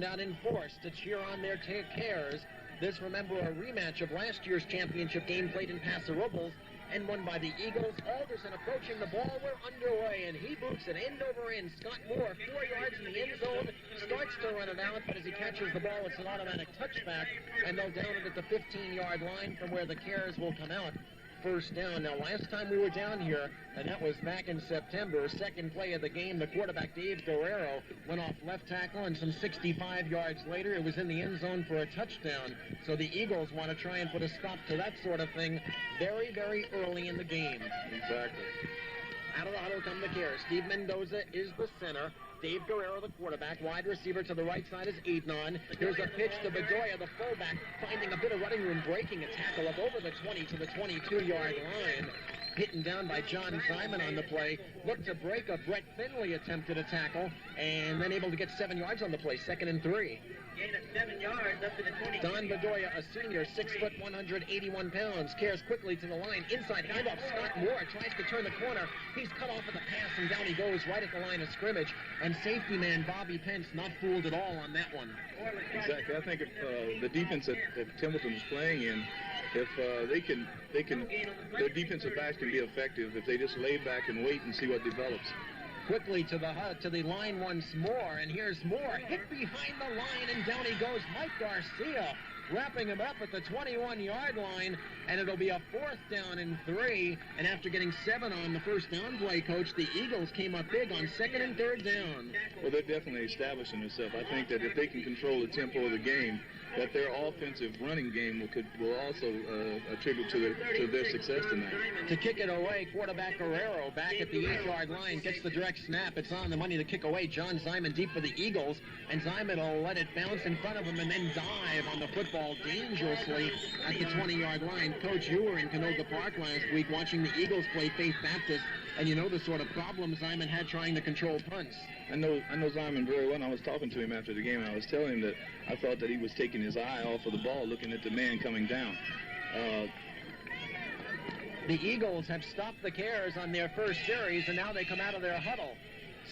out in force to cheer on their Cares. This, remember, a rematch of last year's championship game played in Paso Robles and won by the Eagles. Alderson approaching the ball. We're underway, and he boots it end over end. Scott Moore, 4 yards in the end zone, starts to run it out, but as he catches the ball, it's an automatic touchback, and they'll down it at the 15-yard line from where the Cares will come out. First down. Now, last time we were down here, and that was back in September, second play of the game, the quarterback, Dave Guerrero, went off left tackle, and some 65 yards later, it was in the end zone for a touchdown. So the Eagles want to try and put a stop to that sort of thing very, very early in the game. Exactly. Out of the huddle come the Cares. Steve Mendoza is the center. Dave Guerrero, the quarterback. Wide receiver to the right side is Ednon. Here's a pitch to Bedoya, the fullback, finding a bit of running room, breaking a tackle up over the 20 to the 22-yard line. Hidden down by John Simon on the play. Looked to break a Brett Finley attempted a tackle, and then able to get 7 yards on the play, 2nd and 3. Gain of 7 yards up to the 20. Don Bedoya, a senior, 6 foot, 181 pounds. Cares quickly to the line. Inside handoff. Scott Moore tries to turn the corner. He's cut off at the pass, and down he goes right at the line of scrimmage. And safety man Bobby Pence not fooled at all on that one. Exactly. I think if the defense that Templeton is playing in, if their defensive backs can be effective if they just lay back and wait and see what develops. Quickly to the line once more, and here's Moore hit behind the line, and down he goes. Mike Garcia wrapping him up at the 21-yard line, and it'll be a 4th down and 3. And after getting 7 on the first down play, Coach, the Eagles came up big on 2nd and 3rd down. Well, they're definitely establishing themselves. I think that if they can control the tempo of the game, that their offensive running game will also attribute to their success tonight. To kick it away, quarterback Guerrero back at the 8-yard line, gets the direct snap. It's on the money to kick away. John Simon deep for the Eagles, and Simon will let it bounce in front of him and then dive on the football dangerously at the 20-yard line. Coach, you were in Canoga Park last week watching the Eagles play Faith Baptist, and you know the sort of problem Simon had trying to control punts. I know Simon very well, and I was talking to him after the game, and I was telling him that I thought that he was taking his eye off of the ball, looking at the man coming down. The Eagles have stopped the Cares on their first series, and now they come out of their huddle.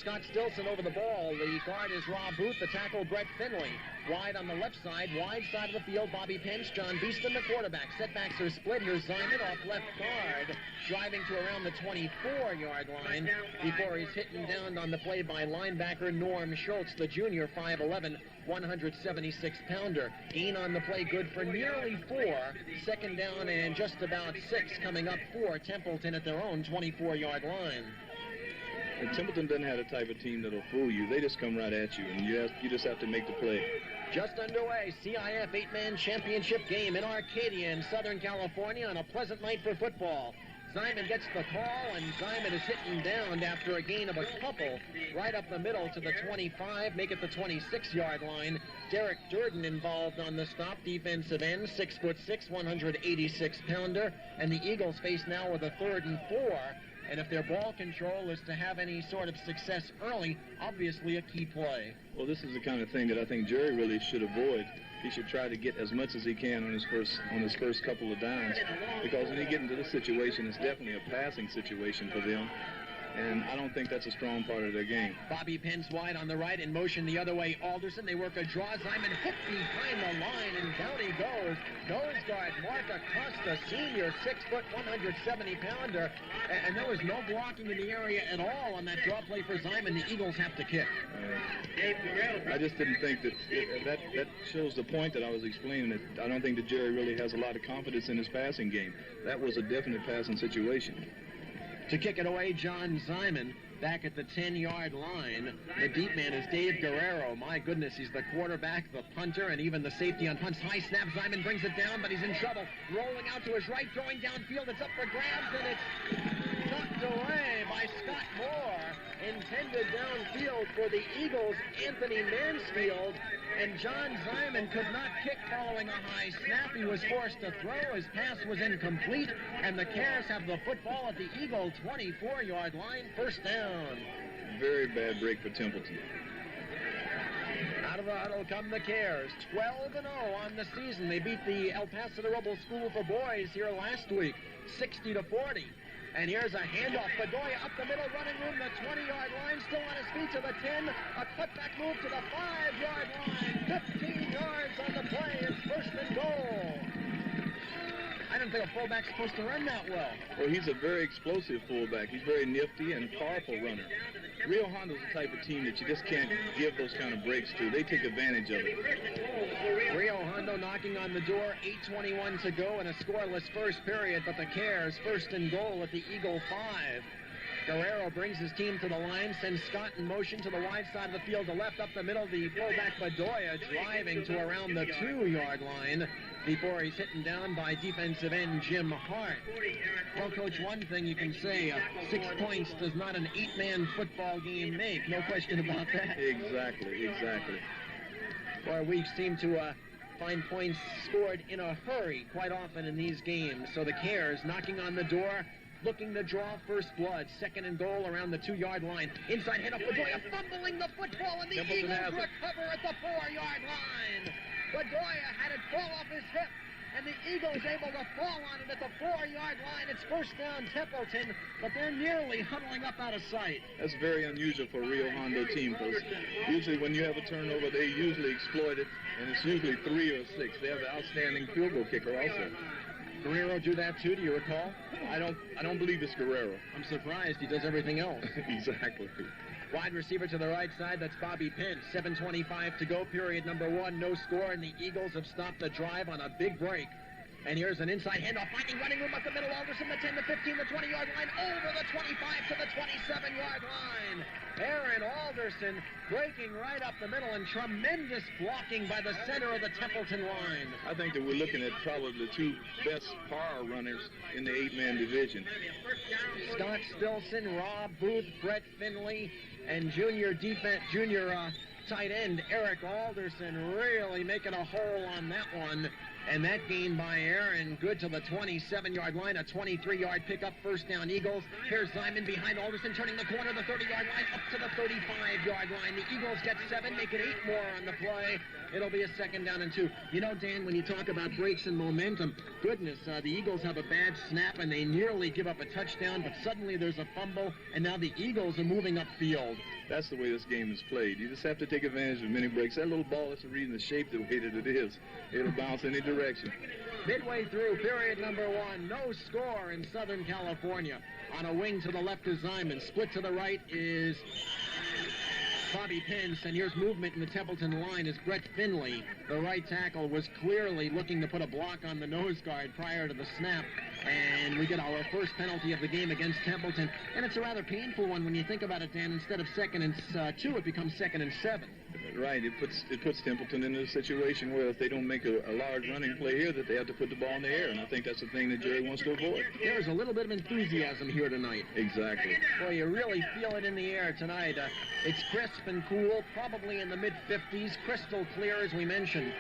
Scott Stilson over the ball. The guard is Rob Booth. The tackle, Brett Finley. Wide on the left side. Wide side of the field, Bobby Pence. John Beeston, the quarterback. Setbacks are split. Here's Simon off left guard, driving to around the 24-yard line before he's hit down on the play by linebacker Norm Schultz, the junior, 5'11", 176-pounder. Gain on the play, good for nearly 4. 2nd down and just about 6 coming up for Templeton at their own 24-yard line. And Templeton doesn't have the type of team that'll fool you. They just come right at you, and you just have to make the play. Just underway, CIF 8-man championship game in Arcadia in Southern California on a pleasant night for football. Simon gets the call, and Simon is hitting down after a gain of a couple right up the middle to the 25, make it the 26-yard line. Derek Durden involved on the stop, defensive end, 6'6", 186-pounder, and the Eagles face now with a 3rd and 4. And if their ball control is to have any sort of success early, obviously a key play. Well, this is the kind of thing that I think Jerry really should avoid. He should try to get as much as he can on his first couple of downs, because when you get into this situation, it's definitely a passing situation for them. And I don't think that's a strong part of their game. Bobby Pence wide on the right, in motion the other way. Alderson, they work a draw. Simon hit behind the line, and down he goes. Nose guard Mark Acosta, senior, 6', 170-pounder. And there was no blocking in the area at all on that draw play for Simon. The Eagles have to kick. I just didn't think that shows the point that I was explaining. That I don't think that Jerry really has a lot of confidence in his passing game. That was a definite passing situation. To kick it away, John Simon back at the 10-yard line. The deep man is Dave Guerrero. My goodness, he's the quarterback, the punter, and even the safety on punts. High snap, Simon brings it down, but he's in trouble. Rolling out to his right, throwing downfield. It's up for grabs, and it's knocked away by Scott Moore. Intended downfield for the Eagles, Anthony Mansfield. And John Simon could not kick following a high snap. He was forced to throw. His pass was incomplete. And the Cares have the football at the Eagle 24-yard line. 1st down. Very bad break for Templeton. Out of the huddle come the Cares. 12-0 on the season. They beat the El Paso Robles School for Boys here last week, 60-40. And here's a handoff. Bedoya up the middle, running room, the 20-yard line, still on his feet to the 10. A cutback move to the 5-yard line. 15 yards on the play. It's first and goal. I don't think a fullback's supposed to run that well. Well, he's a very explosive fullback. He's very nifty and powerful runner. Rio Hondo's the type of team that you just can't give those kind of breaks to. They take advantage of it. Rio Hondo knocking on the door, 8:21 to go in a scoreless first period, but the Cares first and goal at the Eagle 5. Guerrero brings his team to the line, sends Scott in motion to the wide side of the field to left up the middle. The fullback Bedoya driving to around the 2-yard line before he's hit down by defensive end Jim Hart. Well, Coach, one thing you can say, 6 points does not an 8-man football game make. No question about that. Exactly. Or we seem to find points scored in a hurry quite often in these games. So the Cares knocking on the door, looking to draw first blood. Second and goal around the 2-yard line. Inside hit up Bedoya, fumbling the football, and the Templeton Eagles recover at the 4-yard line. Bedoya had it fall off his hip, and the Eagles able to fall on it at the 4-yard line. It's first down Templeton, but they're nearly huddling up out of sight. That's very unusual for a Rio Hondo team, because usually when you have a turnover, they usually exploit it, and it's usually 3 or 6. They have an outstanding field goal kicker also. Guerrero do that too, do you recall? I don't believe it's Guerrero. I'm surprised. He does everything else. Exactly. Wide receiver to the right side, that's Bobby Pence. 7:25 to go, period number 1. No score, and the Eagles have stopped the drive on a big break. And here's an inside handoff, finding running room up the middle. Alderson, the 10, the 15, the 20-yard line, over the 25 to the 27-yard line. Aaron Alderson breaking right up the middle, and tremendous blocking by the center of the Templeton line. I think that we're looking at probably the 2 best power runners in the 8-man division. Scott Stilson, Rob Booth, Brett Finley, and junior tight end Eric Alderson really making a hole on that one. And that gain by Aaron, good to the 27-yard line, a 23-yard pickup, first down Eagles. Here's Simon behind Alderson, turning the corner, the 30-yard line, up to the 35-yard line. The Eagles get 7, make it 8 more on the play. It'll be a second down and 2. You know, Dan, when you talk about breaks and momentum, goodness, the Eagles have a bad snap, and they nearly give up a touchdown, but suddenly there's a fumble, and now the Eagles are moving upfield. That's the way this game is played. You just have to take advantage of many breaks. That little ball is the reason the shape the way that it is. It'll bounce any direction. Midway through period number 1, no score in Southern California. On a wing to the left is Zyman. Split to the right is Bobby Pence, and here's movement in the Templeton line is Brett Finley. The right tackle was clearly looking to put a block on the nose guard prior to the snap, and we get our first penalty of the game against Templeton, and it's a rather painful one when you think about it, Dan. Instead of 2nd and 2, it becomes 2nd and 7. Right, it puts Templeton into a situation where if they don't make a large running play here, that they have to put the ball in the air, and I think that's the thing that Jerry wants to avoid. There's a little bit of enthusiasm here tonight. Exactly. Boy, you really feel it in the air tonight. It's crisp and cool, probably in the mid-50s, crystal clear as we mentioned.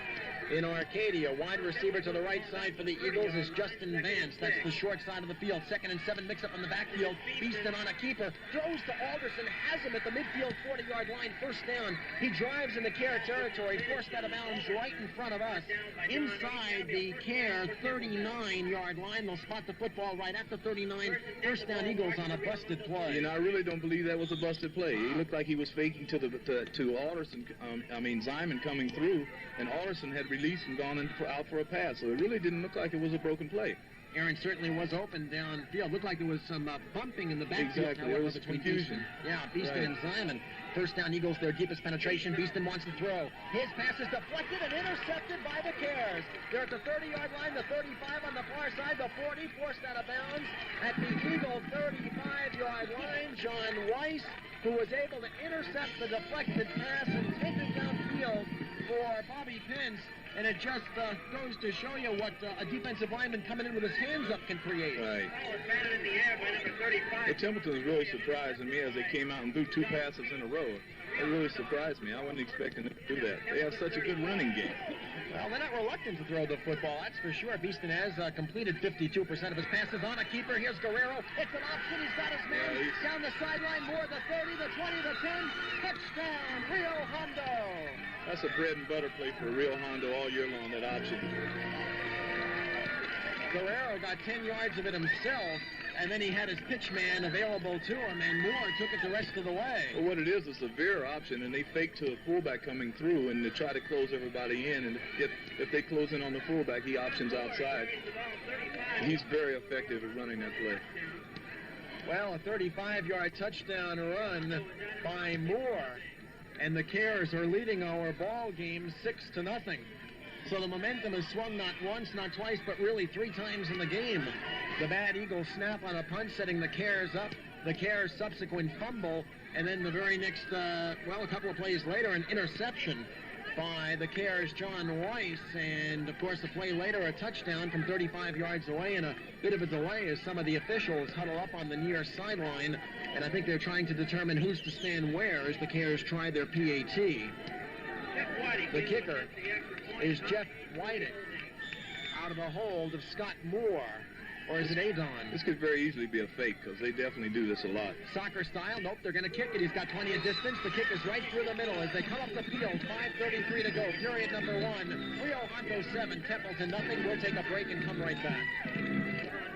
In Arcadia, wide receiver to the right side for the Eagles is Justin Vance. That's the short side of the field. 2nd and 7, mix up on the backfield. Beeston on a keeper. Throws to Alderson. Has him at the midfield 40-yard line. First down. He drives in the Care territory. Forced out of bounds right in front of us. Inside the Care 39-yard line. They'll spot the football right at the 39. First down Eagles on a busted play. You know, I really don't believe that was a busted play. He looked like he was faking to Alderson. Zyman coming through, and Alderson had released and gone out for a pass, so it really didn't look like it was a broken play. Aaron certainly was open downfield. Looked like there was some bumping in the backfield. Exactly, there was confusion. Yeah, Beeston and Zyman. First down Eagles, their deepest penetration. Beeston wants to throw. His pass is deflected and intercepted by the Cares. They're at the 30-yard line, the 35 on the far side, the 40 forced out of bounds at the Eagle 35-yard line. John Weiss, who was able to intercept the deflected pass and take it downfield for Bobby Pence. And it just goes to show you what a defensive lineman coming in with his hands up can create. Right. The Templeton really surprised me as they came out and threw 2 passes in a row. It really surprised me. I wasn't expecting them to do that. They have such a good running game. Well, they're not reluctant to throw the football, that's for sure. Beeston has completed 52% of his passes on a keeper. Here's Guerrero. It's an option. He's got his man down the sideline. More the 30, the 20, the 10. Touchdown, Rio Hondo. That's a bread and butter play for Rio Hondo all year long, that option. Guerrero got 10 yards of it himself, and then he had his pitch man available to him, and Moore took it the rest of the way. Well, what it is a veer option, and they fake to a fullback coming through, and they try to close everybody in, and if they close in on the fullback, he options outside. He's very effective at running that play. Well, a 35-yard touchdown run by Moore, and the Cares are leading our ball game 6-0. So the momentum has swung not once, not twice, but really 3 times in the game. The bad Eagles snap on a punt, setting the Cares up. The Cares' subsequent fumble, and then the very next, a couple of plays later, an interception by the Cares' John Weiss, and of course the play later, a touchdown from 35 yards away, and a bit of a delay as some of the officials huddle up on the near sideline, and I think they're trying to determine who's to stand where as the Cares try their PAT. The kicker is Jeff Whiting out of the hold of Scott Moore. Or is it Adon? This could very easily be a fake, because they definitely do this a lot. Soccer style. Nope, they're going to kick it. He's got plenty of distance. The kick is right through the middle as they come up the field. 5:33 to go. Period number 1. Rio Hondo 7, Templeton nothing. We'll take a break and come right back.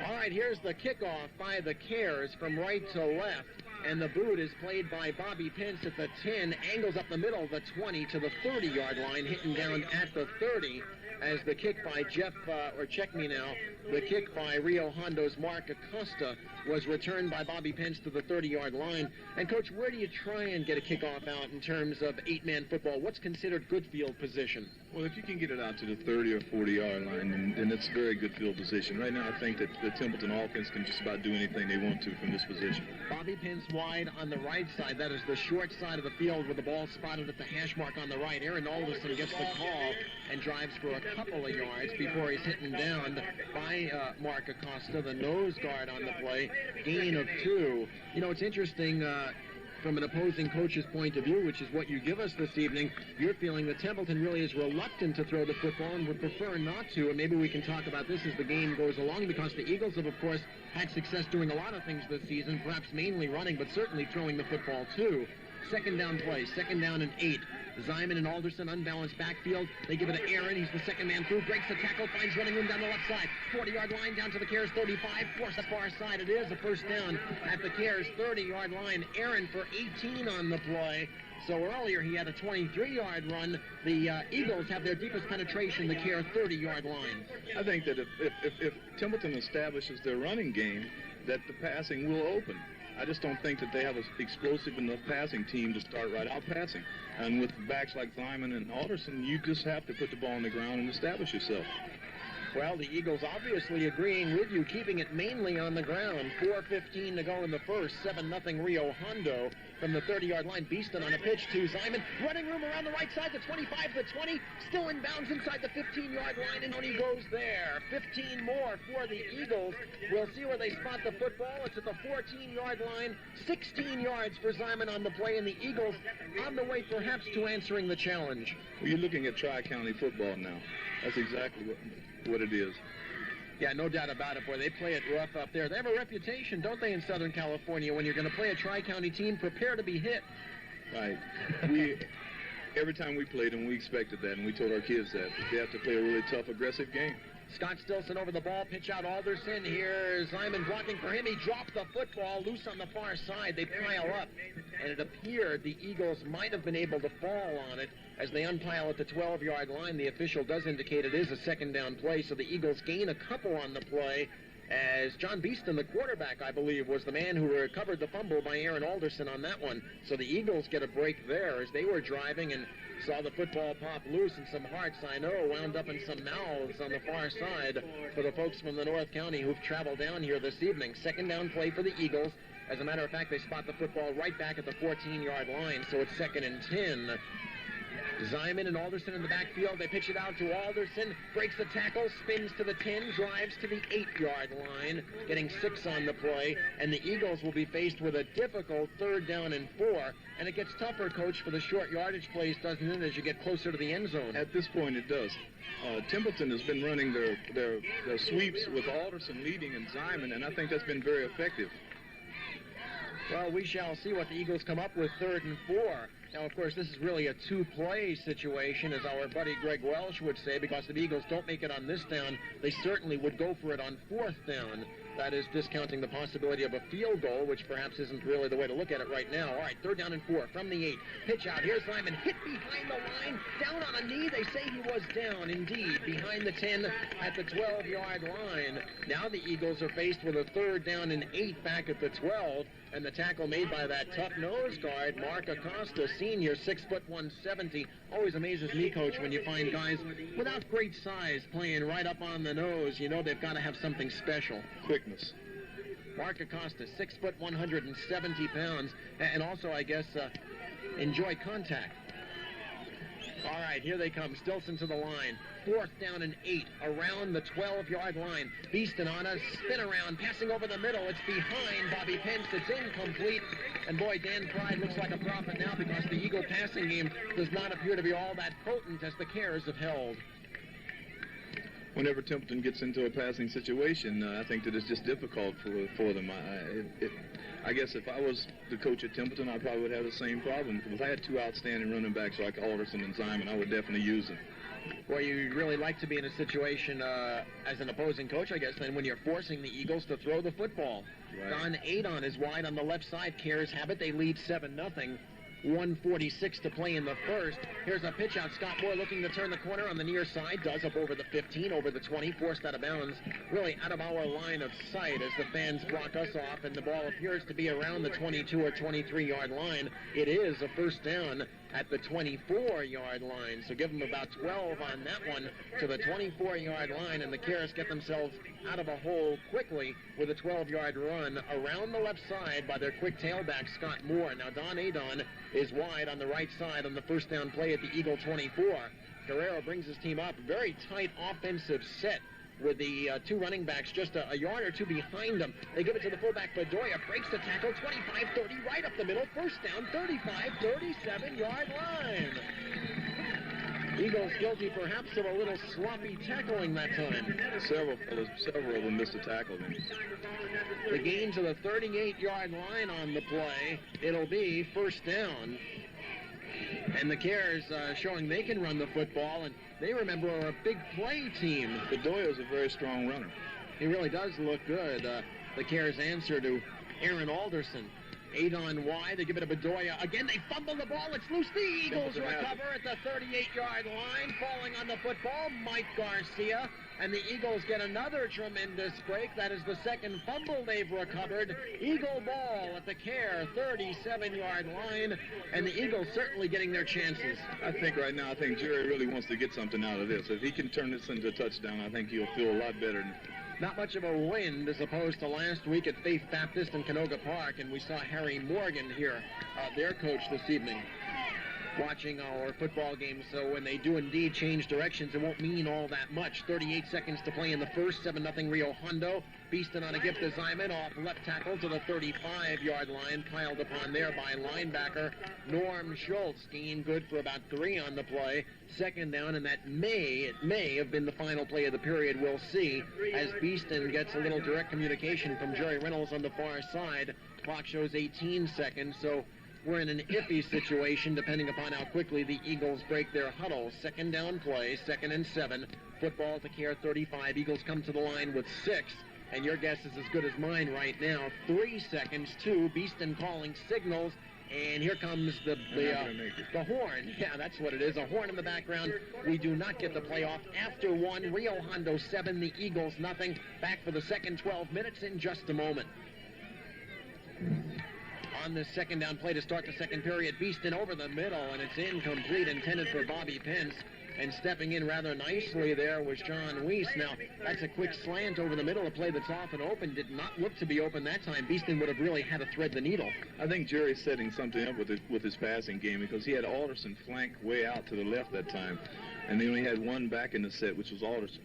All right, here's the kickoff by the Cares from right to left. And the boot is played by Bobby Pence at the 10, angles up the middle, the 20 to the 30-yard line, hitting down at the 30 as the kick by the kick by Rio Hondo's Mark Acosta was returned by Bobby Pence to the 30-yard line. And, Coach, where do you try and get a kickoff out in terms of 8-man football? What's considered good field position? Well, if you can get it out to the 30 or 40-yard line, then it's very good field position. Right now, I think that the Templeton offense can just about do anything they want to from this position. Bobby Pence wide on the right side. That is the short side of the field with the ball spotted at the hash mark on the right. Aaron Alderson gets the call and drives for a couple of yards before he's hitting down by Mark Acosta, the nose guard on the play. Gain of 2. You know, it's interesting from an opposing coach's point of view, which is what you give us this evening. You're feeling that Templeton really is reluctant to throw the football and would prefer not to, and maybe we can talk about this as the game goes along, because the Eagles have, of course, had success doing a lot of things this season, perhaps mainly running, but certainly throwing the football too. Second down play, 2nd down and 8. Zyman and Alderson, unbalanced backfield. They give it to Aaron. He's the second man through. Breaks the tackle, finds running room down the left side. 40-yard line down to the Cares 35. Forced the far side. It is a first down at the Cares 30-yard line. Aaron for 18 on the play. So earlier he had a 23-yard run. The Eagles have their deepest penetration, the Care 30-yard line. I think that if Templeton establishes their running game, that the passing will open. I just don't think that they have an explosive enough passing team to start right out passing. And with backs like Thyman and Alderson, you just have to put the ball on the ground and establish yourself. Well, the Eagles obviously agreeing with you, keeping it mainly on the ground. 4:15 to go in the first. 7-0 Rio Hondo from the 30-yard line. Beeston on a pitch to Zyman. Running room around the right side, the 25, the 20. Still in bounds inside the 15-yard line, and he goes there. 15 more for the Eagles. We'll see where they spot the football. It's at the 14-yard line. 16 yards for Zyman on the play, and the Eagles on the way perhaps to answering the challenge. Well, you're looking at Tri-County football now. That's exactly what it is. Yeah, no doubt about it, boy. They play it rough up there. They have a reputation, don't they, in Southern California? When you're going to play a Tri-County team, prepare to be hit. Right. Every time we played them, we expected that, and we told our kids that. They have to play a really tough, aggressive game. Scott Stilson over the ball, pitch out Alderson. Here's Zyman blocking for him. He dropped the football loose on the far side. They pile up, and it appeared the Eagles might have been able to fall on it as they unpile at the 12-yard line. The official does indicate it is a second down play, so the Eagles gain a couple on the play as John Beeston, the quarterback, I believe, was the man who recovered the fumble by Aaron Alderson on that one. So the Eagles get a break there as they were driving and saw the football pop loose, and some hearts, I know, wound up in some mouths on the far side for the folks from the North County who've traveled down here this evening. Second down play for the Eagles. As a matter of fact, they spot the football right back at the 14-yard line, so it's 2nd and 10. Zyman and Alderson in the backfield. They pitch it out to Alderson. Breaks the tackle, spins to the 10, drives to the 8-yard line, getting 6 on the play. And the Eagles will be faced with a difficult 3rd down and 4. And it gets tougher, Coach, for the short yardage plays, doesn't it, as you get closer to the end zone? At this point, it does. Templeton has been running their sweeps with Alderson leading and Zyman, and I think that's been very effective. Well, we shall see what the Eagles come up with. 3rd and 4. Now, of course, this is really a two-play situation, as our buddy Greg Welsh would say, because if the Eagles don't make it on this down, they certainly would go for it on fourth down. That is discounting the possibility of a field goal, which perhaps isn't really the way to look at it right now. All right, 3rd down and 4 from the 8. Pitch out. Here's Lyman. Hit behind the line. Down on a knee. They say he was down, indeed, behind the 10 at the 12-yard line. Now the Eagles are faced with a 3rd down and 8 back at the 12. And the tackle made by that tough nose guard, Mark Acosta, senior, 6 foot 170. Always amazes me, Coach, when you find guys without great size playing right up on the nose. You know they've got to have something special. Quickness. Mark Acosta, 6 foot 170 pounds, and also, I guess, enjoy contact. All right, here they come. Stilson to the line. 4th down and 8 around the 12-yard line. Beeston on a spin around, passing over the middle. It's behind Bobby Pence. It's incomplete. And boy, Dan Pride looks like a prophet now because the Eagle passing game does not appear to be all that potent as the Cares have held. Whenever Templeton gets into a passing situation, I think that it's just difficult for them. I guess if I was the coach at Templeton, I probably would have the same problem. If I had 2 outstanding running backs like Alderson and Simon, I would definitely use them. Well, you'd really like to be in a situation as an opposing coach, I guess, then when you're forcing the Eagles to throw the football. Right. Don Adon is wide on the left side. Cares have it. They lead 7-0. 1:46 to play in the first. Here's a pitch out. Scott Moore looking to turn the corner on the near side. Does up over the 15, over the 20, forced out of bounds. Really out of our line of sight as the fans block us off, and the ball appears to be around the 22 or 23-yard line. It is a 1st down at the 24-yard line. So give them about 12 on that one to the 24-yard line, and the Cares get themselves out of a hole quickly with a 12-yard run around the left side by their quick tailback, Scott Moore. Now, Don Adon is wide on the right side on the 1st down play at the Eagle 24. Guerrero brings his team up. Very tight offensive set with the 2 running backs just a yard or 2 behind them. They give it to the fullback, Bedoya breaks the tackle, 25-30, right up the middle, 1st down, 35-37-yard line. Eagles guilty perhaps of a little sloppy tackling that time. Several of them missed a tackle then. The gain to the 38-yard line on the play. It'll be 1st down. And the Cares showing they can run the football, and they remember are a big play team. Bedoya is a very strong runner. He really does look good. The Cares answer to Aaron Alderson. Adon wide, they give it to Bedoya. Again, they fumble the ball. It's loose. The Eagles recover at the 38-yard line. Falling on the football, Mike Garcia. And the Eagles get another tremendous break. That is the 2nd fumble they've recovered. Eagle ball at the Care 37-yard line. And the Eagles certainly getting their chances. I think right now, Jerry really wants to get something out of this. If he can turn this into a touchdown, I think he'll feel a lot better. Not much of a wind as opposed to last week at Faith Baptist in Canoga Park, and we saw Harry Morgan here, their coach this evening, watching our football game. So when they do indeed change directions, it won't mean all that much. 38 seconds to play in the first, 7-0 Rio Hondo. Beeston on a gift to Zyman off left tackle to the 35-yard line, piled upon there by linebacker Norm Schultz. Gain good for about 3 on the play. 2nd down, and that may have been the final play of the period. We'll see as Beeston gets a little direct communication from Jerry Reynolds on the far side. Clock shows 18 seconds, so we're in an iffy situation depending upon how quickly the Eagles break their huddle. 2nd down play, 2nd and 7. Football at the Care 35. Eagles come to the line with 6. And your guess is as good as mine right now. 3 seconds, 2. Beeston calling signals. And here comes the horn. Yeah, that's what it is. A horn in the background. We do not get the playoff. After 1, Rio Hondo 7, the Eagles nothing. Back for the second 12 minutes in just a moment. On this 2nd down play to start the second period, Beeston over the middle, and it's incomplete, intended for Bobby Pence. And stepping in rather nicely there was John Weiss. Now, that's a quick slant over the middle, a play that's often open. Did not look to be open that time. Beeston would have really had to thread the needle. I think Jerry's setting something up with his passing game because he had Alderson flanked way out to the left that time. And they only had 1 back in the set, which was Alderson.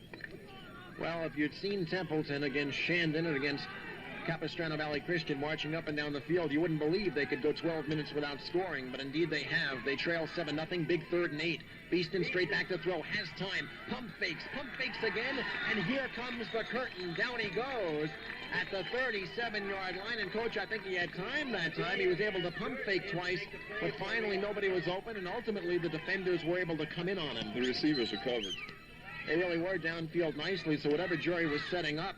Well, if you'd seen Templeton against Shandon and against Capistrano Valley Christian marching up and down the field. You wouldn't believe they could go 12 minutes without scoring, but indeed they have. They trail 7-0, big 3rd and 8. Beeston straight back to throw, has time, pump fakes again, and here comes the curtain. Down he goes at the 37-yard line, and Coach, I think he had time that time. He was able to pump fake twice, but finally nobody was open, and ultimately the defenders were able to come in on him. The receivers were covered. They really were downfield nicely, so whatever Jerry was setting up,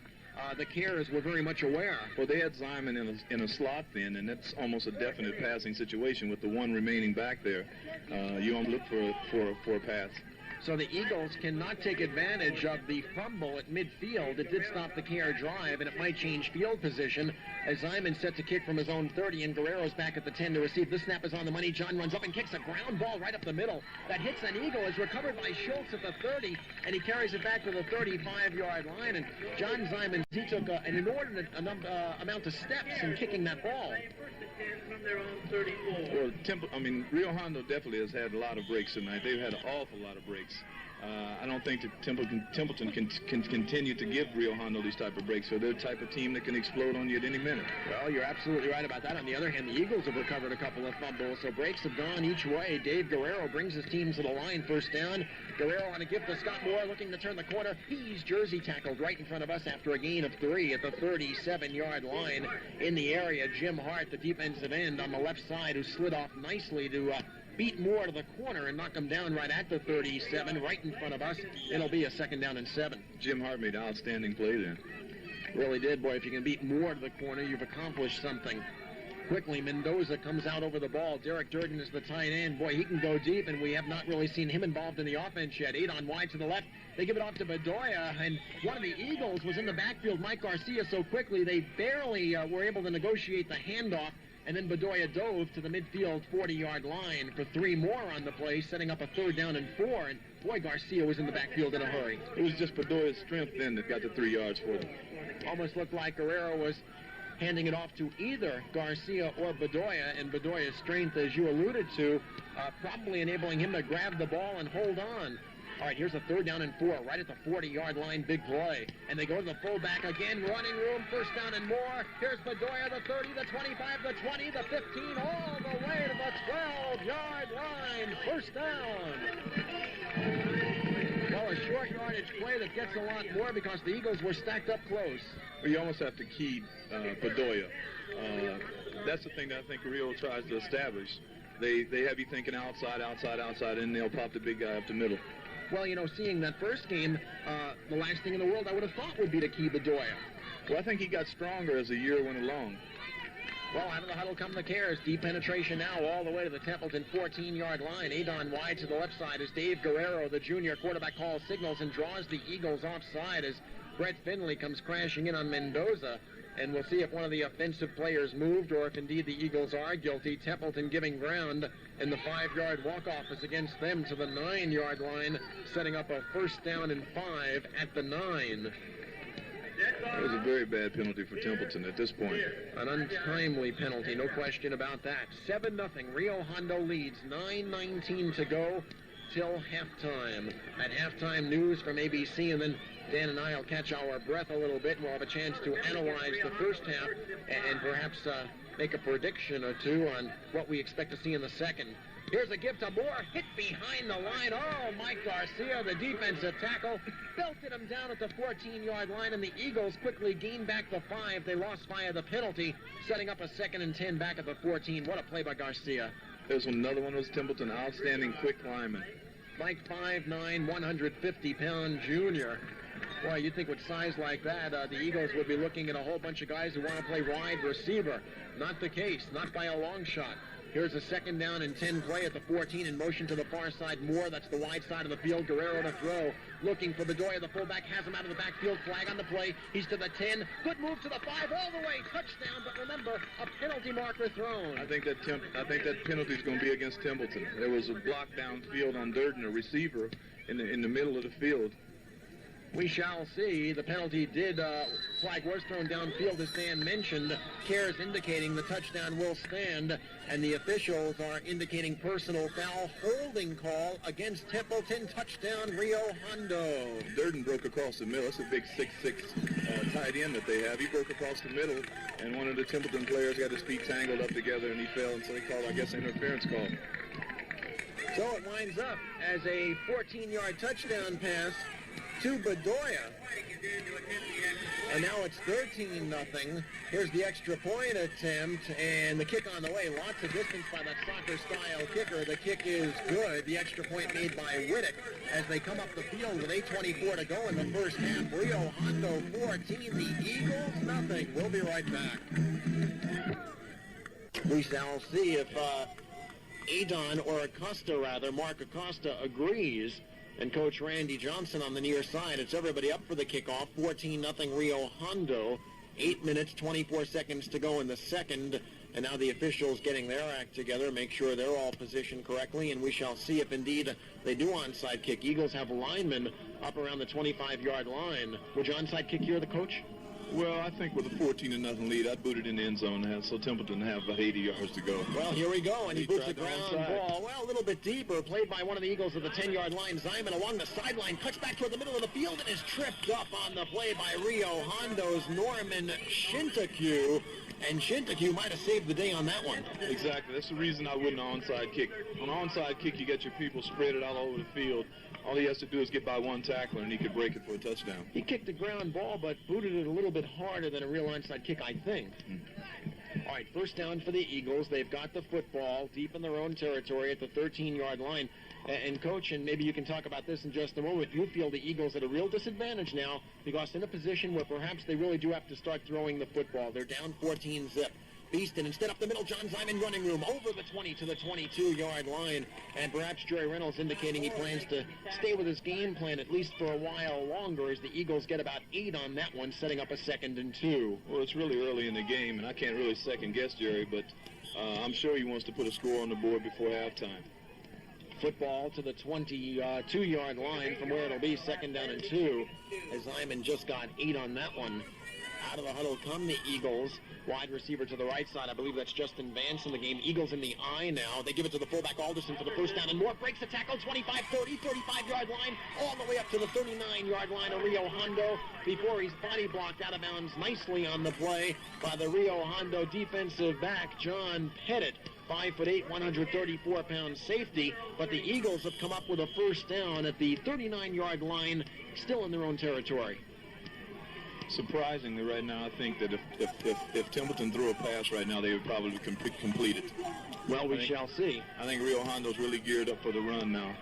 the Cares were very much aware. Well, they had Simon in a slot then, and that's almost a definite passing situation with the one remaining back there. You don't look for a pass. So the Eagles cannot take advantage of the fumble at midfield. It did stop the Care drive, and it might change field position as Zyman set to kick from his own 30, and Guerrero's back at the 10 to receive. This snap is on the money. John runs up and kicks a ground ball right up the middle. That hits an Eagle, is recovered by Schultz at the 30, and he carries it back to the 35-yard line. And John Zyman, he took an inordinate amount of steps in kicking that ball. From their own 34. Well, Rio Hondo definitely has had a lot of breaks tonight. They've had an awful lot of breaks. I don't think that Templeton can continue to give Rio Hondo these type of breaks. So they're the type of team that can explode on you at any minute. Well, you're absolutely right about that. On the other hand, the Eagles have recovered a couple of fumbles, so breaks have gone each way. Dave Guerrero brings his team to the line, 1st down. Guerrero on a give to Scott Moore, looking to turn the corner. He's jersey tackled right in front of us after a gain of 3 at the 37-yard line. In the area, Jim Hart, the defensive end on the left side, who slid off nicely to beat Moore to the corner and knock him down right at the 37, right in front of us. It'll be a 2nd down and 7. Jim Hart made an outstanding play there. Really did, boy. If you can beat Moore to the corner, you've accomplished something. Quickly, Mendoza comes out over the ball. Derek Durden is the tight end. Boy, he can go deep, and we have not really seen him involved in the offense yet. 8 on wide to the left. They give it off to Bedoya, and one of the Eagles was in the backfield, Mike Garcia, so quickly they barely were able to negotiate the handoff. And then Bedoya dove to the midfield 40-yard line for 3 more on the play, setting up a 3rd down and 4. And boy, Garcia was in the backfield in a hurry. It was just Bedoya's strength then that got the 3 yards for them. Almost looked like Guerrero was handing it off to either Garcia or Bedoya, and Bedoya's strength, as you alluded to, probably enabling him to grab the ball and hold on. All right, here's a 3rd down and 4, right at the 40-yard line, big play. And they go to the fullback again, running room, 1st down and more. Here's Bedoya, the 30, the 25, the 20, the 15, all the way to the 12-yard line, 1st down. Well, a short yardage play that gets a lot more because the Eagles were stacked up close. Well, you almost have to key Bedoya. That's the thing that I think Rio tries to establish. They have you thinking outside, and they'll pop the big guy up the middle. Well, you know, seeing that first game, the last thing in the world I would have thought would be to key Bedoya. Well, I think he got stronger as the year went along. Well, out of the huddle come the Cares. Deep penetration now all the way to the Templeton 14-yard line. 8 on wide to the left side as Dave Guerrero, the junior quarterback, calls signals and draws the Eagles offside as Brett Finley comes crashing in on Mendoza. And we'll see if one of the offensive players moved or if indeed the Eagles are guilty. Templeton giving ground, and the 5-yard walk-off is against them to the 9-yard line, setting up a 1st down and 5 at the 9. That was a very bad penalty for Templeton at this point. An untimely penalty, no question about that. 7-0. Rio Hondo leads. 9:19 to go till halftime. At halftime, news from ABC, and then Dan and I will catch our breath a little bit, and we'll have a chance to analyze the first half and perhaps make a prediction or two on what we expect to see in the second. Here's a give to Moore, hit behind the line. Oh, Mike Garcia, the defensive tackle, belted him down at the 14-yard line, and the Eagles quickly gained back the 5. They lost via the penalty, setting up a 2nd and 10 back at the 14. What a play by Garcia. There's another one was Templeton, outstanding quick lineman. Mike 5'9", 150-pound junior. Boy, you'd think with size like that, the Eagles would be looking at a whole bunch of guys who want to play wide receiver. Not the case, not by a long shot. Here's a 2nd down and 10 play at the 14 in motion to the far side. Moore, that's the wide side of the field. Guerrero to throw. Looking for Bedoya. The fullback has him out of the backfield. Flag on the play. He's to the 10. Good move to the 5 all the way. Touchdown, but remember, a penalty marker thrown. I think that penalty is going to be against Templeton. There was a block downfield on Durden, a receiver, in the middle of the field. We shall see. The penalty did, flag was thrown downfield, as Dan mentioned. Cares indicating the touchdown will stand, and the officials are indicating personal foul holding call against Templeton. Touchdown, Rio Hondo. Durden broke across the middle. That's a big 6'6" tight end that they have. He broke across the middle, and one of the Templeton players got his feet tangled up together, and he fell, and so they called, I guess, an interference call. So it winds up as a 14-yard touchdown pass to Bedoya. And now it's 13-0. Here's the extra point attempt, and the kick on the way. Lots of distance by that soccer-style kicker. The kick is good. The extra point made by Whittick as they come up the field with 8:24 to go in the first half. Rio Hondo 14, the Eagles nothing. We'll be right back. We shall see if Adon, or Acosta rather, Mark Acosta, agrees. And Coach Randy Johnson on the near side. It's everybody up for the kickoff. 14-0 Rio Hondo. 8 minutes, 24 seconds to go in the second. And now the officials getting their act together, make sure they're all positioned correctly. And we shall see if indeed they do onside kick. Eagles have linemen up around the 25-yard line. Would you onside kick here, the coach? Well, I think with a 14-0 lead, I'd boot it in the end zone, so Templeton have about 80 yards to go. Well, here we go, and he boots the ground ball. Well, a little bit deeper, played by one of the Eagles at the 10-yard line. Zyman along the sideline, cuts back toward the middle of the field, and is tripped up on the play by Rio Hondo's Norman Shintaku. And Shintaku might have saved the day on that one. Exactly. That's the reason I wouldn't onside kick. On onside kick, you get your people spread it all over the field. All he has to do is get by one tackler, and he could break it for a touchdown. He kicked the ground ball, but booted it a little bit harder than a real onside kick, I think. All right, first down for the Eagles. They've got the football deep in their own territory at the 13-yard line. And, Coach, and maybe you can talk about this in just a moment, you feel the Eagles at a real disadvantage now because in a position where perhaps they really do have to start throwing the football. They're down 14-zip. Beeston instead up the middle, John Zyman running room over the 20 to the 22-yard line. And perhaps Jerry Reynolds indicating he plans to stay with his game plan at least for a while longer as the Eagles get about 8 on that one, setting up a 2nd and 2. Well, it's really early in the game, and I can't really second-guess Jerry, but I'm sure he wants to put a score on the board before halftime. Football to the 22-yard line from where it'll be 2nd down and 2 as Zyman just got 8 on that one. Out of the huddle come the Eagles. Wide receiver to the right side. I believe that's Justin Vance in the game. Eagles in the eye now. They give it to the fullback Alderson for the first down. And Moore breaks the tackle. 25, 30, 35-yard line. All the way up to the 39-yard line of Rio Hondo before he's body blocked out of bounds nicely on the play by the Rio Hondo defensive back, John Pettit. 5'8", 134-pound safety. But the Eagles have come up with a first down at the 39-yard line, still in their own territory. Surprisingly, right now, I think that if Templeton threw a pass right now, they would probably complete it. Well, we shall see. I think Rio Hondo's really geared up for the run now.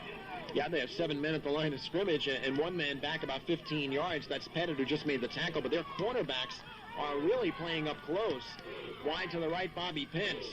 Yeah, they have 7 men at the line of scrimmage and 1 man back about 15 yards. That's Pettit who just made the tackle, but their cornerbacks are really playing up close. Wide to the right, Bobby Pence.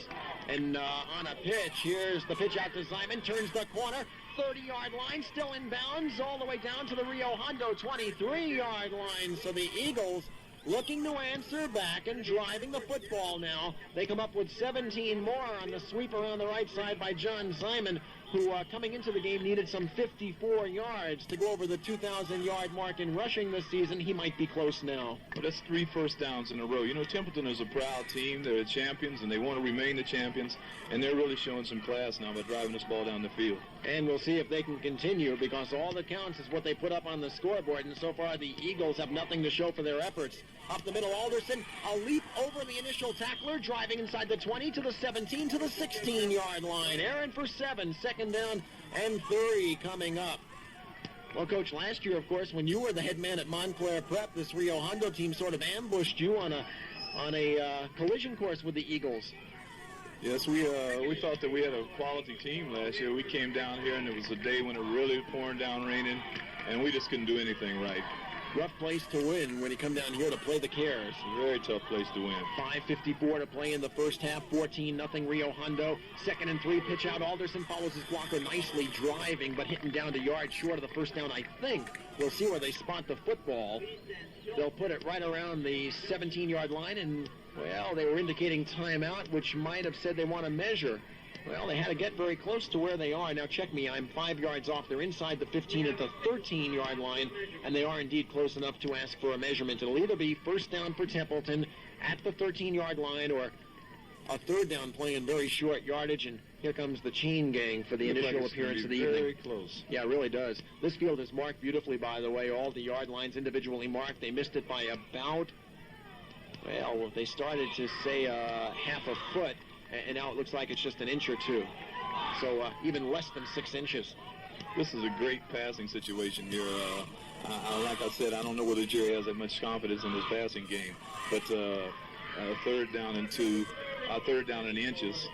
And on a pitch, here's the pitch out to Zyman, turns the corner, 30-yard line, still in bounds, all the way down to the Rio Hondo 23-yard line. So the Eagles looking to answer back and driving the football now. They come up with 17 more on the sweep around the right side by John Zyman, who coming into the game needed some 54 yards to go over the 2,000-yard mark in rushing this season. He might be close now. Well, that's 3 first downs in a row. You know, Templeton is a proud team. They're the champions, and they want to remain the champions, and they're really showing some class now by driving this ball down the field. And we'll see if they can continue, because all that counts is what they put up on the scoreboard, and so far the Eagles have nothing to show for their efforts. Up the middle, Alderson, a leap over the initial tackler, driving inside the 20 to the 17 to the 16-yard line. Aaron for 7, 2nd down and 3 coming up. Well, Coach, last year, of course, when you were the head man at Montclair Prep, this Rio Hondo team sort of ambushed you on a collision course with the Eagles. Yes, we thought that we had a quality team last year. We came down here, and it was a day when it really pouring down raining, and we just couldn't do anything right. Rough place to win when you come down here to play the Cares. Very tough place to win. 5:54 to play in the first half. 14-0 Rio Hondo. 2nd and 3, pitch out. Alderson follows his blocker, nicely driving, but hitting down to yards short of the first down, I think. We'll see where they spot the football. They'll put it right around the 17-yard line, and, well, they were indicating timeout, which might have said they want to measure. Well, they had to get very close to where they are. Now, check me. I'm 5 yards off. They're inside the 15 at the 13-yard line, and they are indeed close enough to ask for a measurement. It'll either be first down for Templeton at the 13-yard line or a third down play in very short yardage. And here comes the chain gang for the initial appearance of the evening. Very close. Yeah, it really does. This field is marked beautifully, by the way. All the yard lines individually marked. They missed it by about, well, they started to say half a foot. And now it looks like it's just an inch or two. So even less than 6 inches. This is a great passing situation here. Like I said, I don't know whether Jerry has that much confidence in his passing game. But third down and 2, third down in inches.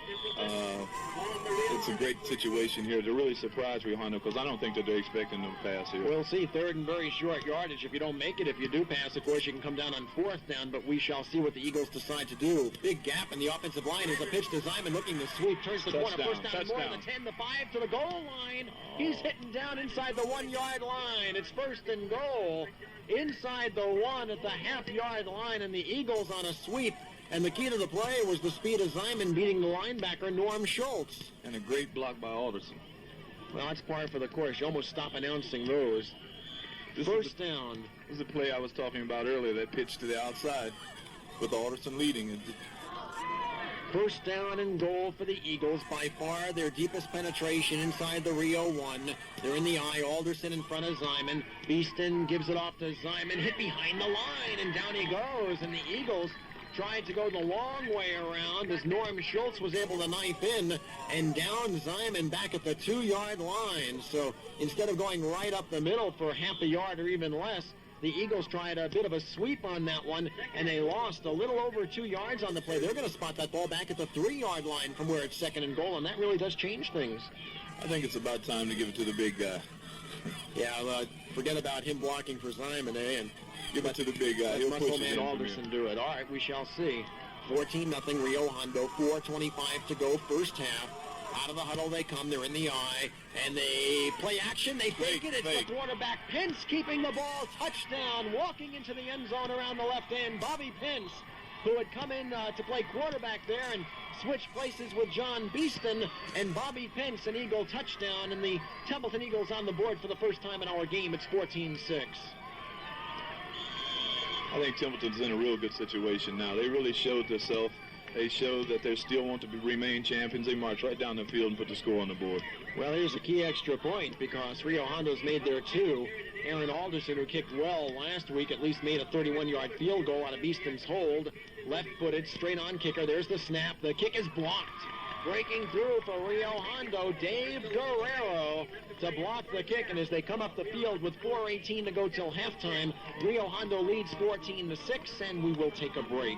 It's a great situation here to really surprise Rio Hondo, because I don't think that they're expecting them to pass here. We'll see. Third and very short yardage. If you don't make it, if you do pass, of course, you can come down on fourth down, but we shall see what the Eagles decide to do. Big gap in the offensive line as a pitch to Simon looking to sweep. Turns the corner. First down more than the 10, the 5 to the goal line. He's hitting down inside the 1-yard line. It's first and goal inside the 1 at the half-yard line, and the Eagles on a sweep. And the key to the play was the speed of Simon beating the linebacker, Norm Schultz. And a great block by Alderson. Well, that's par for the course. You almost stop announcing those. First down. This is the play I was talking about earlier, that pitch to the outside with Alderson leading. First down and goal for the Eagles. By far their deepest penetration inside the Rio 1. They're in the eye. Alderson in front of Simon. Beeston gives it off to Simon. Hit behind the line, and down he goes. And the Eagles tried to go the long way around as Norm Schultz was able to knife in and down Simon back at the 2-yard line. So instead of going right up the middle for half a yard or even less, the Eagles tried a bit of a sweep on that one, and they lost a little over 2 yards on the play. They're going to spot that ball back at the 3-yard line from where it's second and goal, and that really does change things. I think it's about time to give it to the big guy. Yeah, forget about him blocking for Simon, and give it to the big guy. He'll push it in. Alderson do it. All right, we shall see. 14-0 Rio Hondo. 4:25 to go, first half. Out of the huddle they come. They're in the eye, and they play action. They fake it. It's the quarterback, Pence, keeping the ball. Touchdown. Walking into the end zone around the left end, Bobby Pence, who had come in to play quarterback there and switched places with John Beeston, and Bobby Pence, an Eagle touchdown, and the Templeton Eagles on the board for the first time in our game. It's 14-6. I think Templeton's in a real good situation now. They really showed themselves. They showed that they still want to remain champions. They marched right down the field and put the score on the board. Well, here's a key extra point, because Rio Hondo's made their 2. Aaron Alderson, who kicked well last week, at least made a 31-yard field goal out of Beeston's hold. Left-footed, straight-on kicker. There's the snap. The kick is blocked. Breaking through for Rio Hondo, Dave Guerrero to block the kick. And as they come up the field with 4:18 to go till halftime, Rio Hondo leads 14-6, and we will take a break.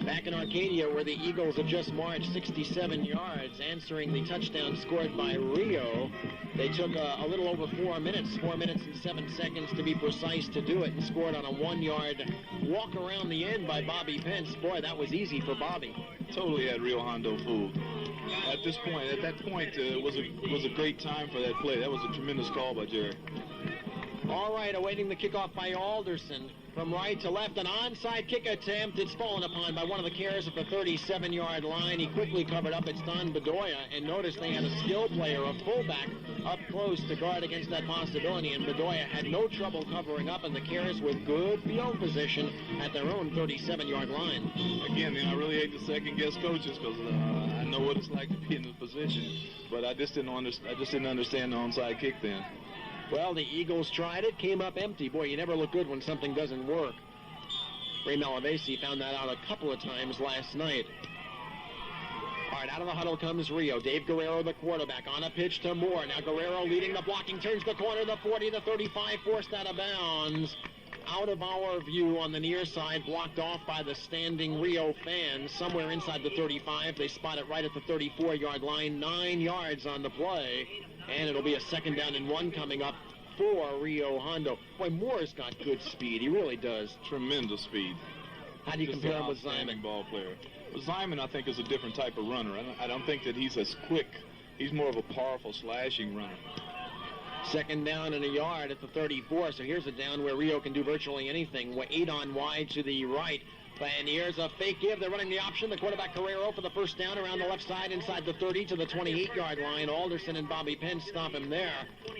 Back in Arcadia, where the Eagles have just marched 67 yards, answering the touchdown scored by Rio. They took a little over 4 minutes, 4 minutes and 7 seconds to be precise to do it, and scored on a 1-yard walk around the end by Bobby Pence. Boy, that was easy for Bobby. Totally had Rio Hondo fooled. At that point, was a great time for that play. That was a tremendous call by Jerry. All right, awaiting the kickoff by Alderson. From right to left, an onside kick attempt. It's fallen upon by one of the carers at the 37-yard line. He quickly covered up. It's Don Bedoya. And notice they had a skill player, a fullback, up close to guard against that possibility. And Bedoya had no trouble covering up, and the carers with good field position at their own 37-yard line. Again, I really hate to second-guess coaches, because I know what it's like to be in this position. But I just didn't understand the onside kick then. Well, the Eagles tried it, came up empty. Boy, you never look good when something doesn't work. Ray Malavasi found that out a couple of times last night. All right, out of the huddle comes Rio. Dave Guerrero, the quarterback, on a pitch to Moore. Now Guerrero leading the blocking, turns the corner, the 40, the 35, forced out of bounds. Out of our view on the near side, blocked off by the standing Rio fans. Somewhere inside the 35, they spot it right at the 34-yard line. 9 yards on the play. And it'll be a 2nd down and 1 coming up for Rio Hondo. Boy, Moore's got good speed. He really does. Tremendous speed. How do you compare him with Simon? Ball player. Well, Simon, I think, is a different type of runner. I don't think that he's as quick. He's more of a powerful slashing runner. 2nd down and a yard at the 34. So here's a down where Rio can do virtually anything. 8 on wide to the right. And here's a fake give. They're running the option. The quarterback Guerrero for the first down around the left side inside the 30 to the 28-yard line. Alderson and Bobby Penn stop him there.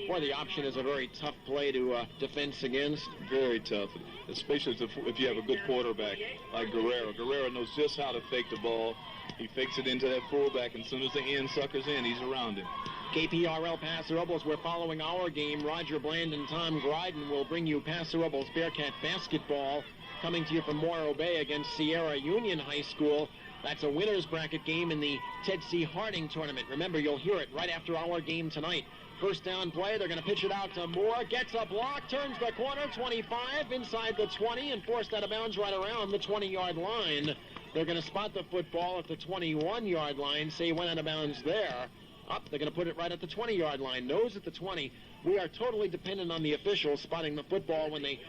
Boy, the option is a very tough play to defense against. Very tough, especially if you have a good quarterback like Guerrero. Guerrero knows just how to fake the ball. He fakes it into that fullback, and as soon as the end suckers in, he's around him. KPRL Paso Robles, we're following our game. Roger Bland and Tom Gryden will bring you Paso Robles Bearcat basketball, coming to you from Morro Bay against Sierra Union High School. That's a winner's bracket game in the Ted C. Harding tournament. Remember, you'll hear it right after our game tonight. First down play, they're going to pitch it out to Moore. Gets a block, turns the corner, 25, inside the 20, and forced out of bounds right around the 20-yard line. They're going to spot the football at the 21-yard line. Say he went out of bounds there. Up, they're going to put it right at the 20-yard line. Nose at the 20. We are totally dependent on the officials spotting the football when they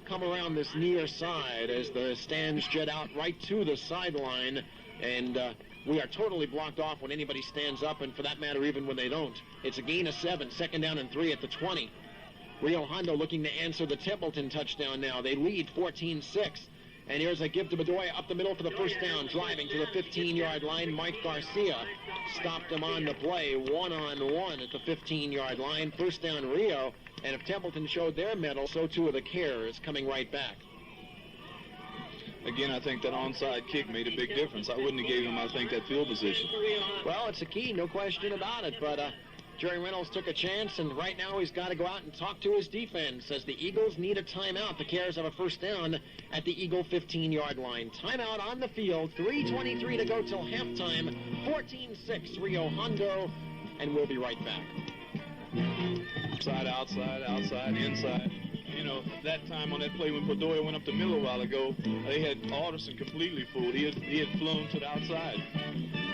come around this near side as the stands jet out right to the sideline. And we are totally blocked off when anybody stands up, and for that matter, even when they don't. It's a gain of 7, second down and 3 at the 20. Rio Hondo looking to answer the Templeton touchdown now. They lead 14-6. And here's a give to Bedoya up the middle for the first down, driving to the 15-yard line. Mike Garcia stopped him on the play, one-on-one at the 15-yard line. First down, Rio. And if Templeton showed their mettle, so too are the Cares coming right back. Again, I think that onside kick made a big difference. I wouldn't have gave him, I think, that field position. Well, it's a key, no question about it. But Jerry Reynolds took a chance, and right now he's got to go out and talk to his defense as the Eagles need a timeout. The Cares have a first down at the Eagle 15-yard line. Timeout on the field, 3:23 to go till halftime, 14-6 Rio Hondo, and we'll be right back. Outside, outside, outside, inside. You know, that time on that play when Bedoya went up the middle a while ago, they had Alderson completely fooled. He had flown to the outside.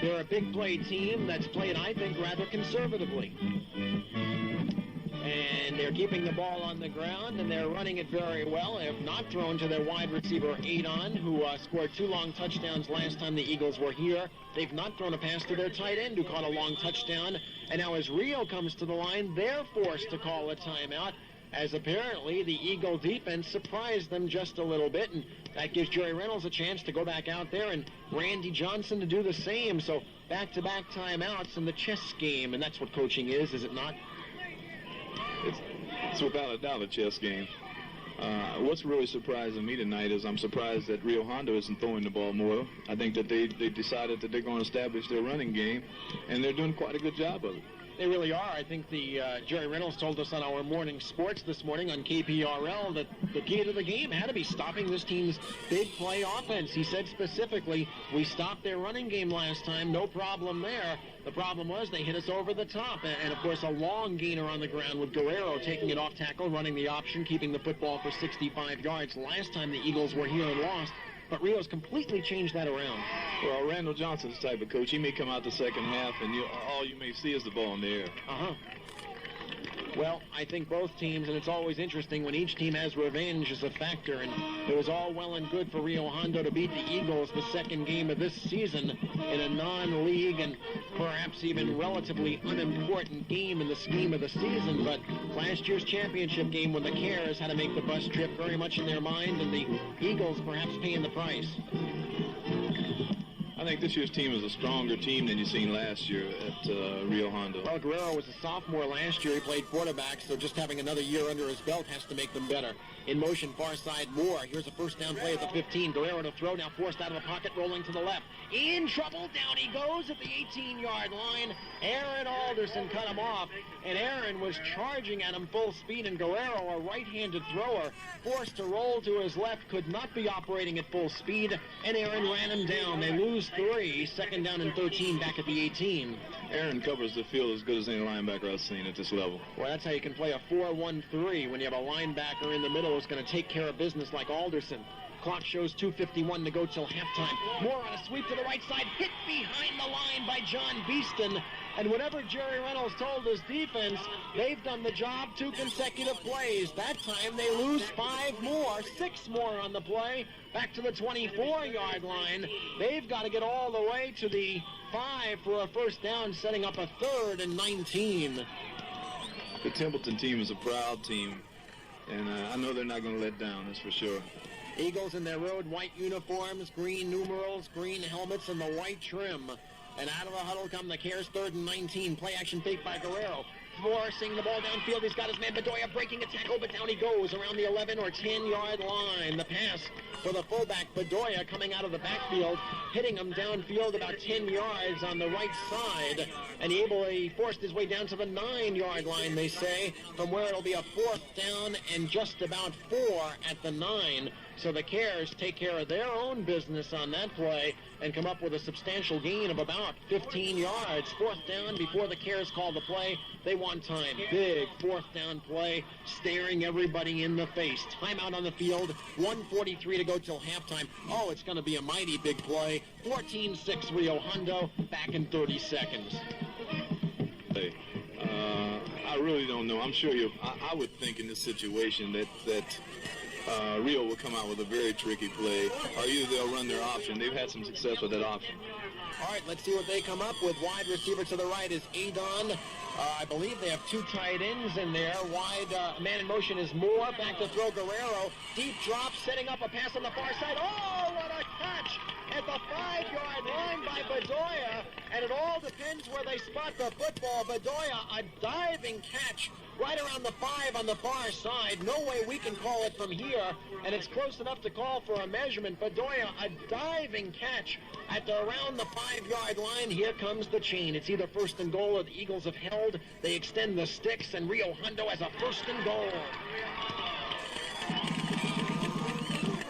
They're a big play team that's played, I think, rather conservatively. And they're keeping the ball on the ground, and they're running it very well. They have not thrown to their wide receiver, Adon, who scored 2 long touchdowns last time the Eagles were here. They've not thrown a pass to their tight end, who caught a long touchdown. And now as Rio comes to the line, they're forced to call a timeout, as apparently the Eagle defense surprised them just a little bit, and that gives Jerry Reynolds a chance to go back out there and Randy Johnson to do the same. So back-to-back timeouts in the chess game, and that's what coaching is it not? It's without a doubt a chess game. What's really surprising me tonight is I'm surprised that Rio Hondo isn't throwing the ball more. I think that they decided that they're going to establish their running game, and they're doing quite a good job of it. They really are. I think the Jerry Reynolds told us on our morning sports this morning on KPRL that the key to the game had to be stopping this team's big play offense. He said specifically, we stopped their running game last time, no problem there. The problem was they hit us over the top. And of course, a long gainer on the ground with Guerrero taking it off tackle, running the option, keeping the football for 65 yards. Last time the Eagles were here and lost. But Rio's completely changed that around. Well, Randall Johnson's the type of coach. He may come out the second half, and all you may see is the ball in the air. Well, I think both teams, and it's always interesting when each team has revenge as a factor, and it was all well and good for Rio Hondo to beat the Eagles the second game of this season in a non-league and perhaps even relatively unimportant game in the scheme of the season, but last year's championship game when the Cares had to make the bus trip very much in their mind, and the Eagles perhaps paying the price. I think this year's team is a stronger team than you've seen last year at Rio Hondo. Well, Guerrero was a sophomore last year. He played quarterback, so just having another year under his belt has to make them better. In motion, far side, Moore. Here's a first down play at the 15. Guerrero to throw, now forced out of the pocket, rolling to the left. In trouble, down he goes at the 18-yard line. Aaron Alderson cut him off, and Aaron was charging at him full speed, and Guerrero, a right-handed thrower, forced to roll to his left, could not be operating at full speed, and Aaron ran him down. They lose 3, second down and 13 back at the 18. Aaron covers the field as good as any linebacker I've seen at this level. Well, that's how you can play a 4-1-3 when you have a linebacker in the middle who's going to take care of business like Alderson. Clock shows 2:51 to go till halftime. Moore on a sweep to the right side, hit behind the line by John Beeston. And whatever Jerry Reynolds told his defense, they've done the job 2 consecutive plays. That time they lose 5 more, 6 more on the play, back to the 24-yard line. They've got to get all the way to the 5 for a first down, setting up a 3rd and 19. The Templeton team is a proud team, and I know they're not going to let down, that's for sure. Eagles in their road white uniforms, green numerals, green helmets, and the white trim. And out of the huddle come the Cares 3rd and 19. Play action fake by Guerrero. Forcing the ball downfield. He's got his man Bedoya breaking a tackle, but down he goes around the 11 or 10-yard line. The pass for the fullback Bedoya coming out of the backfield, hitting him downfield about 10 yards on the right side. And he forced his way down to the 9-yard line, they say, from where it'll be a 4th down and just about 4 at the 9. So the Cares take care of their own business on that play and come up with a substantial gain of about 15 yards. 4th down before the Cares call the play. They want time. Big 4th down play, staring everybody in the face. Timeout on the field. 1:43 to go till halftime. Oh, it's going to be a mighty big play. 14-6 Rio Hondo, back in 30 seconds. I really don't know. I'm sure I would think in this situation that Rio will come out with a very tricky play, or either they'll run their option. They've had some success with that option. All right, let's see what they come up with. Wide receiver to the right is Adon. I believe they have 2 tight ends in there. Wide man in motion is Moore. Back to throw Guerrero. Deep drop, setting up a pass on the far side. Oh, what a catch at the 5-yard line by Bedoya. And it all depends where they spot the football. Bedoya, a diving catch right around the 5 on the far side. No way we can call it from here, and it's close enough to call for a measurement. Bedoya, a diving catch at around the 5-yard line. Here comes the chain. It's either 1st and goal or the Eagles have held. They extend the sticks, and Rio Hondo has a 1st and goal.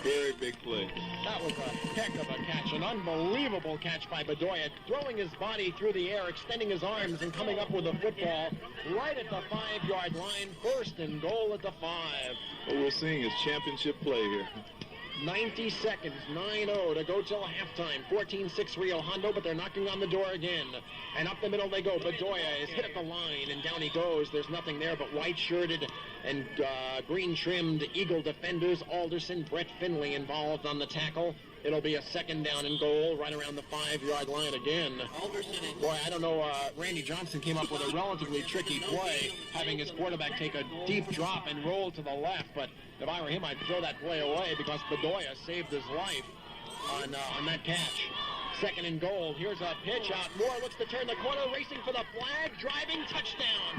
Very big play. That was a heck of a catch, an unbelievable catch by Bedoya, throwing his body through the air, extending his arms, and coming up with a football right at the 5-yard line. 1st and goal at the 5. What we're seeing is championship play here. 90 seconds, 9-0 to go till halftime. 14-6 Rio Hondo, but they're knocking on the door again. And up the middle they go. Bedoya is hit at the line, and down he goes. There's nothing there but white-shirted and green-trimmed Eagle defenders. Alderson, Brett Finley involved on the tackle. It'll be a 2nd down and goal right around the 5-yard line again. Boy, I don't know. Randy Johnson came up with a relatively tricky play, having his quarterback take a deep drop and roll to the left. But if I were him, I'd throw that play away because Bedoya saved his life on that catch. 2nd and goal. Here's a pitch out. Moore looks to turn the corner, racing for the flag, driving, touchdown.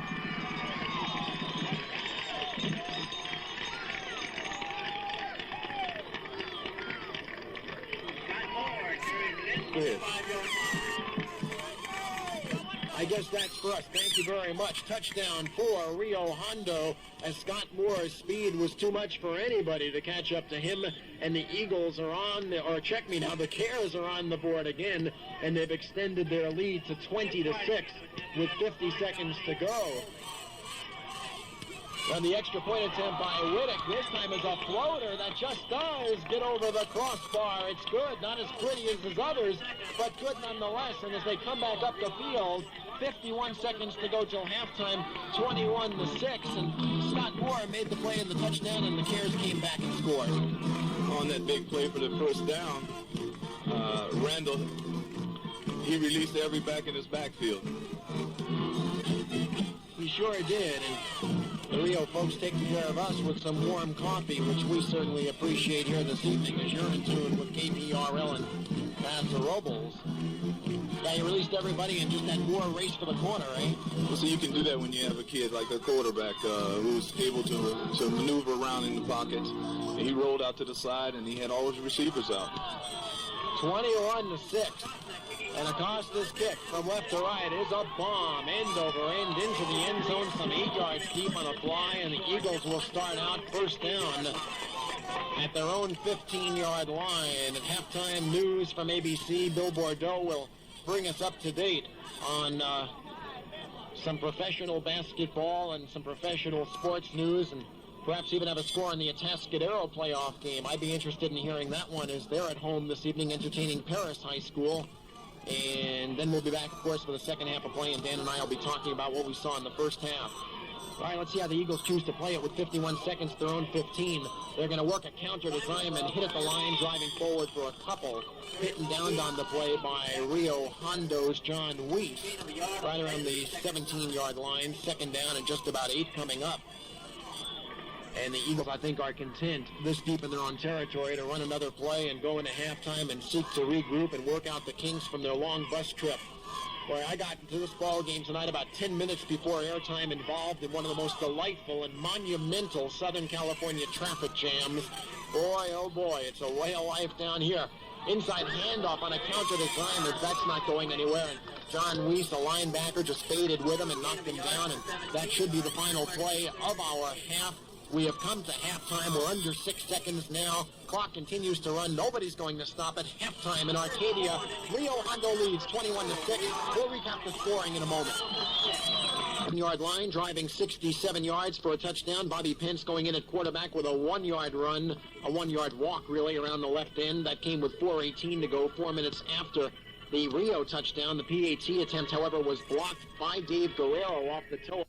I guess that's for us. Thank you very much. Touchdown for Rio Hondo, as Scott Moore's speed was too much for anybody to catch up to him, and the Eagles are on, or check me now, the Cares are on the board again, and they've extended their lead to 20-6 with 50 seconds to go. And the extra point attempt by Whittick this time is a floater that just does get over the crossbar. It's good, not as pretty as his others, but good nonetheless. And as they come back up the field, 51 seconds to go till halftime, 21-6. And Scott Moore made the play in the touchdown, and the Cares came back and scored. On that big play for the 1st down, Randall, he released every back in his backfield. He sure did, and the Rio folks taking care of us with some warm coffee, which we certainly appreciate here this evening as you're in tune with KPRL and Paso Robles. Yeah, you released everybody and just had more race for the corner, eh? Well, so you can do that when you have a kid like a quarterback who's able to maneuver around in the pocket. And he rolled out to the side, and he had all his receivers out. 21-6. And Acosta's kick from left to right is a bomb, end over end into the end zone, some 8 yards deep on a fly, and the Eagles will start out 1st down at their own 15-yard line. At halftime news from ABC, Bill Bordeaux will bring us up to date on some professional basketball and some professional sports news, and perhaps even have a score in the Atascadero playoff game. I'd be interested in hearing that one, as they're at home this evening entertaining Paris High School. And then we'll be back, of course, for the second half of play, and Dan and I will be talking about what we saw in the 1st half. All right, let's see how the Eagles choose to play it with 51 seconds, their own 15. They're going to work a counter to Zion, hit at the line, driving forward for a couple. Hit and downed on the play by Rio Hondo's John Weiss, right around the 17-yard line. 2nd down and just about 8 coming up. And the Eagles, I think, are content this deep in their own territory to run another play and go into halftime and seek to regroup and work out the kinks from their long bus trip. Boy, I got into this ball game tonight about 10 minutes before airtime, involved in one of the most delightful and monumental Southern California traffic jams. Boy, oh boy, it's a way of life down here. Inside handoff on a counter design, but that's not going anywhere. And John Weiss, the linebacker, just faded with him and knocked him down, and that should be the final play of our half. We have come to halftime. We're under 6 seconds now. Clock continues to run. Nobody's going to stop at halftime in Arcadia. Rio Hondo leads 21-6. We'll recap the scoring in a moment. 1-yard line, driving 67 yards for a touchdown. Bobby Pence going in at quarterback with a 1-yard run, a 1-yard walk, really, around the left end. That came with 4:18 to go, 4 minutes after the Rio touchdown. The PAT attempt, however, was blocked by Dave Guerrero off the toe.